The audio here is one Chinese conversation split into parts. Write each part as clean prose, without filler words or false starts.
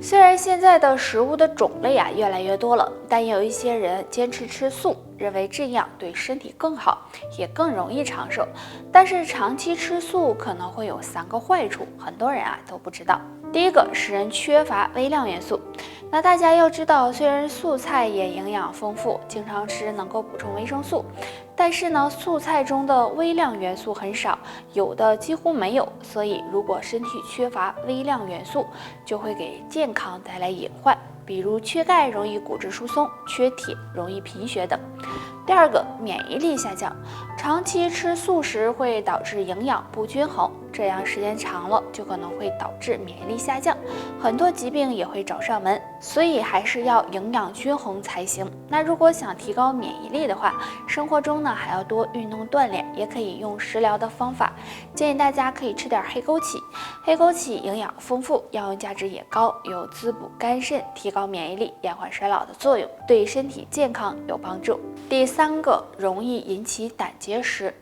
虽然现在的食物的种类越来越多了，但也有一些人坚持吃素，认为这样对身体更好，也更容易长寿。但是长期吃素可能会有3个坏处，很多人都不知道。第一个，使人缺乏微量元素。那大家要知道，虽然素菜也营养丰富，经常吃能够补充维生素，但是呢，素菜中的微量元素很少，有的几乎没有。所以，如果身体缺乏微量元素，就会给健康带来隐患，比如缺钙容易骨质疏松，缺铁容易贫血等。第二个，免疫力下降。长期吃素食会导致营养不均衡，这样时间长了就可能会导致免疫力下降，很多疾病也会找上门，所以还是要营养均衡才行。那如果想提高免疫力的话，生活中呢还要多运动锻炼，也可以用食疗的方法。建议大家可以吃点黑枸杞，黑枸杞营养丰富，药用价值也高，有滋补肝肾、提高免疫力、延缓衰老的作用，对身体健康有帮助。第3个，容易引起胆结石。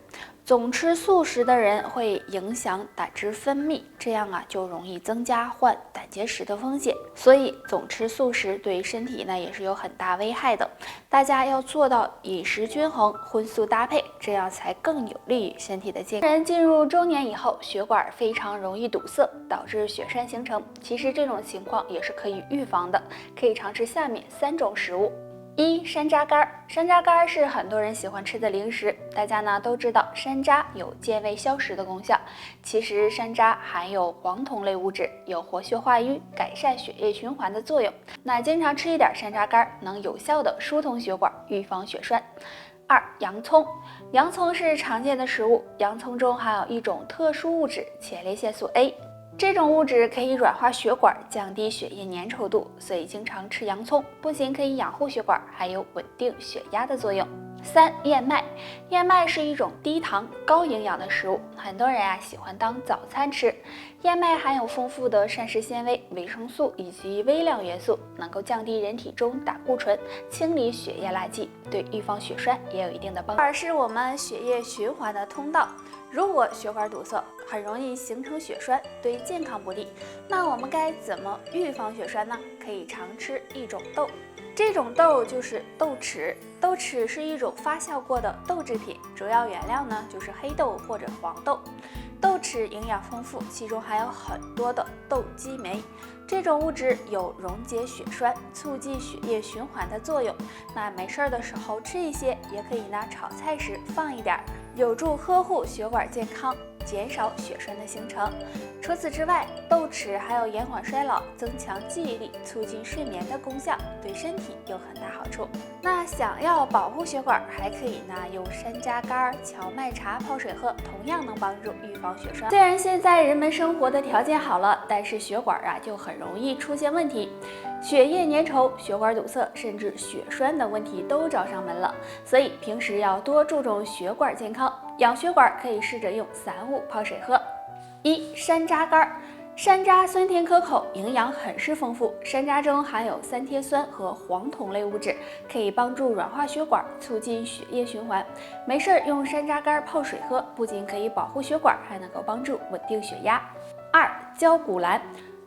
总吃素食的人会影响胆汁分泌，这样就容易增加患胆结石的风险。所以总吃素食对身体呢也是有很大危害的。大家要做到饮食均衡、荤素搭配，这样才更有利于身体的健康。人进入中年以后，血管非常容易堵塞，导致血栓形成。其实这种情况也是可以预防的，可以尝试下面3种食物。1. 山楂干。山楂干是很多人喜欢吃的零食，大家呢都知道山楂有健胃消食的功效。其实山楂含有黄酮类物质，有活血化瘀、改善血液循环的作用。那经常吃一点山楂干，能有效的疏通血管，预防血栓。2. 洋葱。洋葱是常见的食物，洋葱中含有一种特殊物质前列腺素 A。这种物质可以软化血管，降低血液粘稠度，所以经常吃洋葱不仅可以养护血管，还有稳定血压的作用。3. 燕麦。燕麦是一种低糖高营养的食物，很多人喜欢当早餐吃。燕麦含有丰富的膳食纤维、维生素以及微量元素，能够降低人体中胆固醇，清理血液垃圾，对预防血栓也有一定的帮助。而是我们血液循环的通道，如果血管堵塞，很容易形成血栓，对健康不利。那我们该怎么预防血栓呢？可以常吃一种豆，这种豆就是豆豉。豆豉是一种发酵过的豆制品，主要原料呢就是黑豆或者黄豆。豆豉营养丰富，其中含有很多的豆激酶，这种物质有溶解血栓、促进血液循环的作用。那没事的时候吃一些，也可以炒菜时放一点，有助呵护血管健康，减少血栓的形成。除此之外，豆豉还有延缓衰老、增强记忆力、促进睡眠的功效，对身体有很大好处。那想要保护血管，还可以用山楂干、荞麦茶泡水喝，同样能帮助预防血栓。虽然现在人们生活的条件好了，但是血管就很容易出现问题，血液粘稠、血管堵塞，甚至血栓的问题都找上门了。所以平时要多注重血管健康，养血管可以试着用散物泡水喝。1. 山楂干。山楂酸甜可口，营养很是丰富。山楂中含有3萜酸和黄酮类物质，可以帮助软化血管，促进血液循环。没事用山楂干泡水喝，不仅可以保护血管，还能够帮助稳定血压。2. 焦骨兰。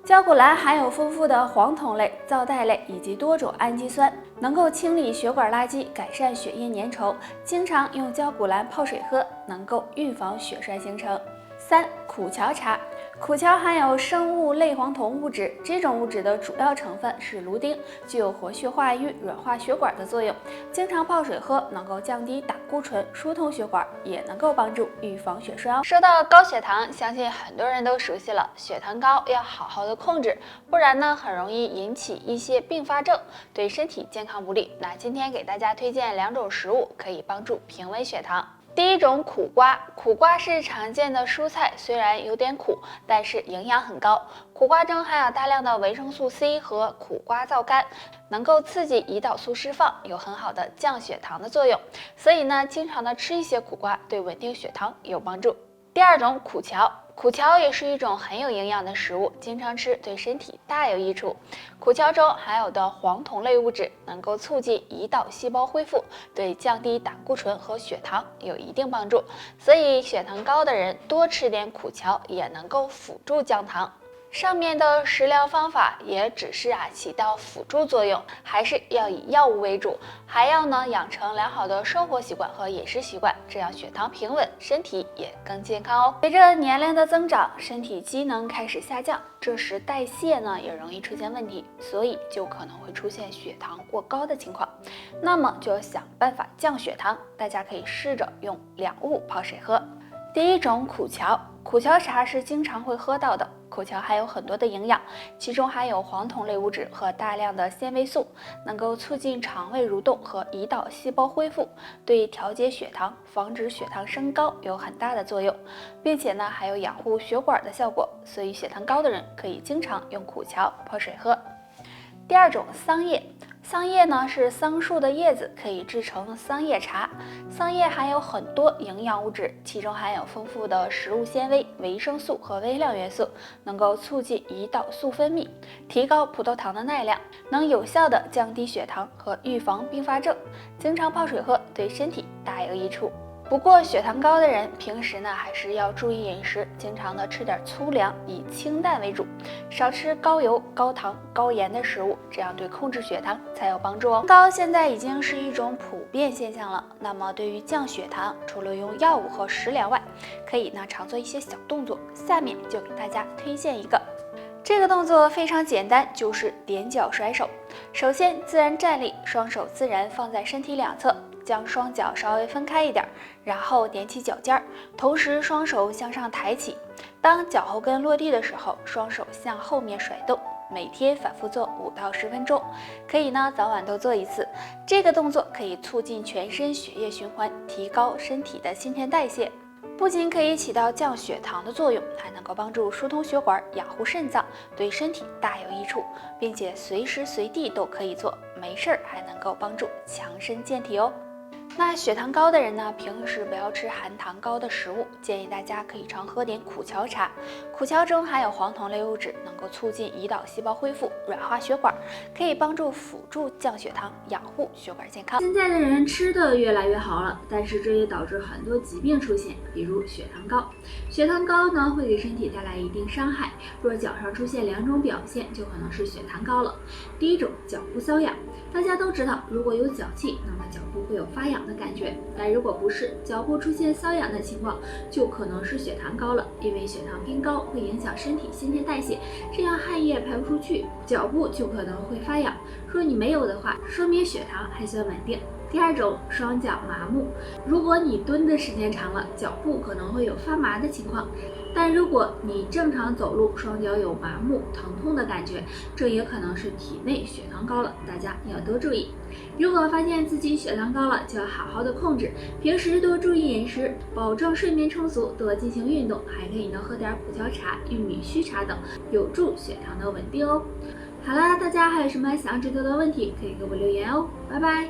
焦骨兰含有丰富的黄酮类、皂苷类以及多种氨基酸，能够清理血管垃圾，改善血液粘稠。经常用焦骨兰泡水喝，能够预防血栓形成。3. 苦荞茶。苦荞含有生物类黄酮物质，这种物质的主要成分是芦丁，具有活血化瘀、软化血管的作用。经常泡水喝，能够降低胆固醇，疏通血管，也能够帮助预防血栓。说到高血糖，相信很多人都熟悉了，血糖高要好好的控制，不然呢很容易引起一些并发症，对身体健康不利。那今天给大家推荐2种食物，可以帮助平稳血糖。第1种，苦瓜。苦瓜是常见的蔬菜，虽然有点苦，但是营养很高。苦瓜中含有大量的维生素 C 和苦瓜皂苷，能够刺激胰岛素释放，有很好的降血糖的作用。所以呢，经常的吃一些苦瓜，对稳定血糖有帮助。第2种，苦荞。苦荞也是一种很有营养的食物，经常吃对身体大有益处。苦荞中含有的黄酮类物质能够促进胰岛细胞恢复，对降低胆固醇和血糖有一定帮助。所以血糖高的人多吃点苦荞也能够辅助降糖。上面的食疗方法也只是起到辅助作用，还是要以药物为主，还要养成良好的生活习惯和饮食习惯，这样血糖平稳，身体也更健康哦。随着年龄的增长，身体机能开始下降，这时代谢也容易出现问题，所以就可能会出现血糖过高的情况。那么就要想办法降血糖，大家可以试着用2物泡水喝。第一种苦荞，苦荞茶是经常会喝到的。苦荞含有很多的营养，其中含有黄酮类物质和大量的纤维素，能够促进肠胃蠕动和胰岛细胞恢复，对调节血糖、防止血糖升高有很大的作用，并且还有养护血管的效果，所以血糖高的人可以经常用苦荞泡水喝。第二种桑叶，桑叶是桑树的叶子，可以制成桑叶茶。桑叶含有很多营养物质，其中含有丰富的食物纤维、维生素和微量元素，能够促进胰岛素分泌，提高葡萄糖的耐量，能有效的降低血糖和预防并发症。经常泡水喝，对身体大有益处。不过血糖高的人平时还是要注意饮食，经常的吃点粗粮，以清淡为主，少吃高油、高糖、高盐的食物，这样对控制血糖才有帮助哦。高现在已经是一种普遍现象了，那么对于降血糖，除了用药物和食疗外，可以常做一些小动作，下面就给大家推荐一个。这个动作非常简单，就是踮脚甩手。首先自然站立，双手自然放在身体两侧，将双脚稍微分开一点，然后踮起脚尖，同时双手向上抬起。当脚后跟落地的时候，双手向后面甩动。每天反复做5到10分钟，可以早晚都做一次。这个动作可以促进全身血液循环，提高身体的新陈代谢。不仅可以起到降血糖的作用，还能够帮助疏通血管、养护肾脏，对身体大有益处，并且随时随地都可以做，没事儿还能够帮助强身健体哦。那血糖高的人平时不要吃含糖高的食物，建议大家可以常喝点苦荞茶。苦荞中含有黄酮类物质，能够促进胰岛细胞恢复，软化血管，可以帮助辅助降血糖，养护血管健康。现在的人吃的越来越好了，但是这也导致很多疾病出现，比如血糖高。血糖高会给身体带来一定伤害，若脚上出现2种表现，就可能是血糖高了。第一种，脚部瘙痒。大家都知道，如果有脚气，那么脚部会有发痒的感觉，但如果不是，脚部出现瘙痒的情况，就可能是血糖高了。因为血糖偏高会影响身体新陈代谢，这样汗液排不出去，脚部就可能会发痒。若你没有的话，说明血糖还算稳定。第二种，双脚麻木。如果你蹲的时间长了，脚部可能会有发麻的情况，但如果你正常走路，双脚有麻木、疼痛的感觉，这也可能是体内血糖高了，大家要多注意。如果发现自己血糖高了，就要好好的控制，平时多注意饮食，保证睡眠充足，多进行运动，还可以喝点苦荞茶、玉米须茶等，有助血糖的稳定哦。好啦，大家还有什么想知道的问题，可以给我留言哦，拜拜。